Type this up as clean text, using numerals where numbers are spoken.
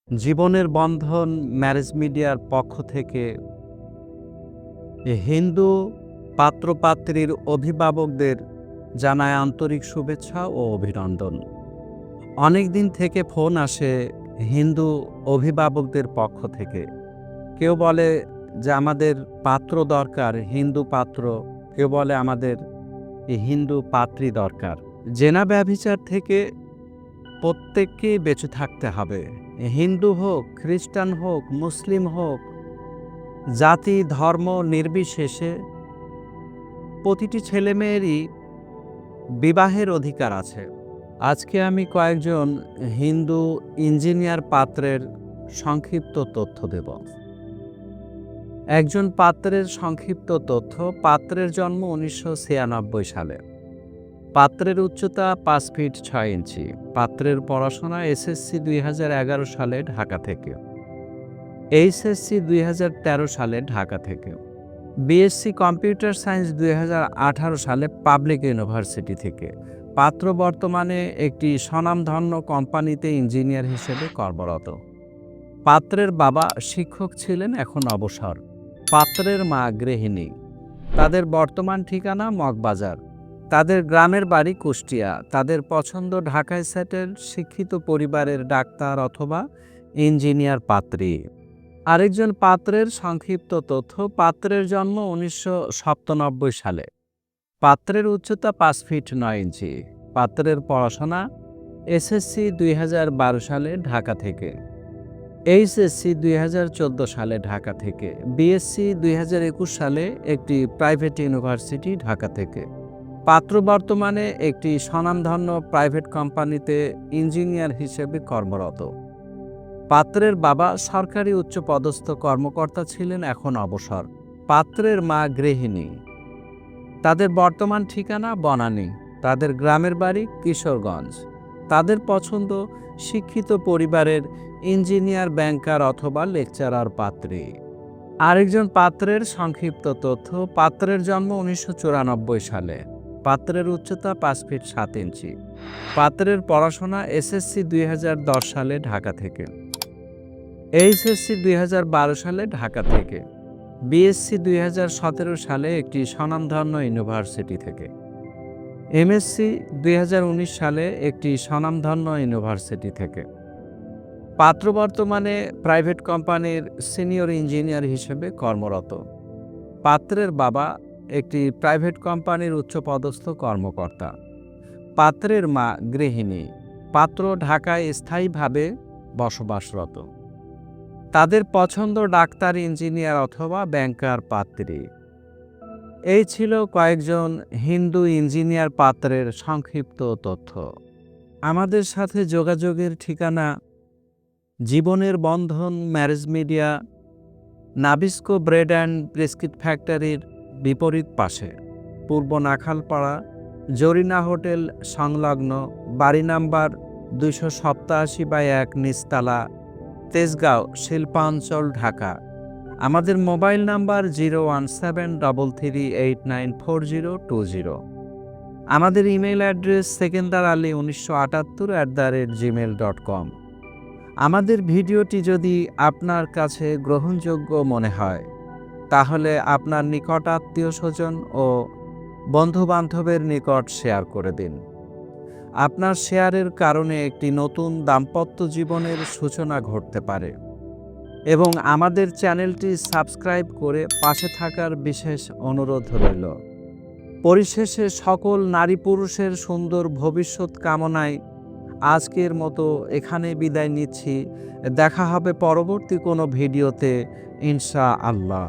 জীবনের বন্ধন ম্যারেজ মিডিয়ার পক্ষ থেকে হিন্দু পাত্রপাত্রীর অভিভাবকদের জানায় আন্তরিক শুভেচ্ছা ও অভিনন্দন। অনেক দিন থেকে ফোন আসে হিন্দু অভিভাবকদের পক্ষ থেকে। কেউ বলে যে আমাদের পাত্র দরকার, হিন্দু পাত্র। কেউ বলে আমাদের হিন্দু পাত্রী দরকার। জেনা ব্যভিচার থেকে প্রত্যেককেই বেঁচে থাকতে হবে। হিন্দু হোক, খ্রিস্টান হোক, মুসলিম হোক, জাতি ধর্ম নির্বিশেষে প্রতিটি ছেলেমেয়েরই বিবাহের অধিকার আছে। আজকে আমি কয়েকজন হিন্দু ইঞ্জিনিয়ার পাত্রের সংক্ষিপ্ত তথ্য দেব। একজন পাত্রের সংক্ষিপ্ত তথ্য। পাত্রের জন্ম 1996 সালে। পাত্রের উচ্চতা 5 ফিট 6 ইঞ্চি। পাত্রের পড়াশোনা এসএসসি 2011 সালে ঢাকা থেকে, এইচএসসি 2013 সালে ঢাকা থেকে, বিএসসি কম্পিউটার সায়েন্স 2018 সালে পাবলিক ইউনিভার্সিটি থেকে। পাত্র বর্তমানে একটি স্বনামধন্য কোম্পানিতে ইঞ্জিনিয়ার হিসেবে কর্মরত। পাত্রের বাবা শিক্ষক ছিলেন, এখন অবসর। পাত্রের মা গৃহিণী। তাদের বর্তমান ঠিকানা মগবাজার। তাদের গ্রামের বাড়ি কুষ্টিয়া। তাদের পছন্দ ঢাকায় সেটেল শিক্ষিত পরিবারের ডাক্তার অথবা ইঞ্জিনিয়ার পাত্রী। আরেকজন পাত্রের সংক্ষিপ্ত তথ্য। পাত্রের জন্ম 1997 সালে। পাত্রের উচ্চতা 5 ফিট 9 ইঞ্চি। পাত্রের পড়াশোনা এসএসসি 2012 সালে ঢাকা থেকে, এইচএসসি 2014 সালে ঢাকা থেকে, বিএসসি 2021 সালে একটি প্রাইভেট ইউনিভার্সিটি ঢাকা থেকে। পাত্র বর্তমানে একটি স্বনামধন্য প্রাইভেট কোম্পানিতে ইঞ্জিনিয়ার হিসেবে কর্মরত। পাত্রের বাবা সরকারি উচ্চপদস্থ কর্মকর্তা ছিলেন, এখন অবসর। পাত্রের মা গৃহিণী। তাদের বর্তমান ঠিকানা বনানী। তাদের গ্রামের বাড়ি কিশোরগঞ্জ। তাদের পছন্দ শিক্ষিত পরিবারের ইঞ্জিনিয়ার, ব্যাংকার অথবা লেকচারার পাত্রী। আরেকজন পাত্রের সংক্ষিপ্ত তথ্য। পাত্রের জন্ম 1994 সালে। পাত্রের উচ্চতা 5 ফিট 7 ইঞ্চি। পাত্রের পড়াশোনা এসএসসি 2010 সালে ঢাকা থেকে, এইচএসসি 2012 সালে ঢাকা থেকে, বিএসসি 2017 সালে একটি স্বনামধন্য ইউনিভার্সিটি থেকে, এমএসসি 2019 সালে একটি স্বনামধন্য ইউনিভার্সিটি থেকে। পাত্র বর্তমানে প্রাইভেট কোম্পানির সিনিয়র ইঞ্জিনিয়ার হিসেবে কর্মরত। পাত্রের বাবা একটি প্রাইভেট কোম্পানির উচ্চপদস্থ কর্মকর্তা। পাত্রের মা গৃহিণী। পাত্র ঢাকায় স্থায়ীভাবে বসবাসরত। তাদের পছন্দ ডাক্তার, ইঞ্জিনিয়ার অথবা ব্যাংকার পাত্রী। এই ছিল কয়েকজন হিন্দু ইঞ্জিনিয়ার পাত্রের সংক্ষিপ্ত তথ্য। আমাদের সাথে যোগাযোগের ঠিকানা জীবনের বন্ধন marriage media, Nabisco bread and biscuit ফ্যাক্টরির বিপরীত পাশে, পূর্ব নাখালপাড়া, জরিনা হোটেল সংলগ্ন, বাড়ি নাম্বার 287/1, নিচতলা, তেজগাঁও, শিল্পাঞ্চল, ঢাকা। আমাদের মোবাইল নাম্বার 01733894020। আমাদের ইমেল অ্যাড্রেস sekendarali1978@gmail.com। আমাদের ভিডিওটি যদি আপনার কাছে গ্রহণযোগ্য মনে হয় তাহলে আপনার নিকট আত্মীয় স্বজন ও বন্ধুবান্ধবের নিকট শেয়ার করে দিন। আপনার শেয়ারের কারণে একটি নতুন দাম্পত্য জীবনের সূচনা ঘটতে পারে এবং আমাদের চ্যানেলটি সাবস্ক্রাইব করে পাশে থাকার বিশেষ অনুরোধ রইল। পরিশেষে সকল নারী পুরুষের সুন্দর ভবিষ্যৎ কামনায় আজকের মতো এখানে বিদায় নিচ্ছি। দেখা হবে পরবর্তী কোনো ভিডিওতে, ইনশাআল্লাহ।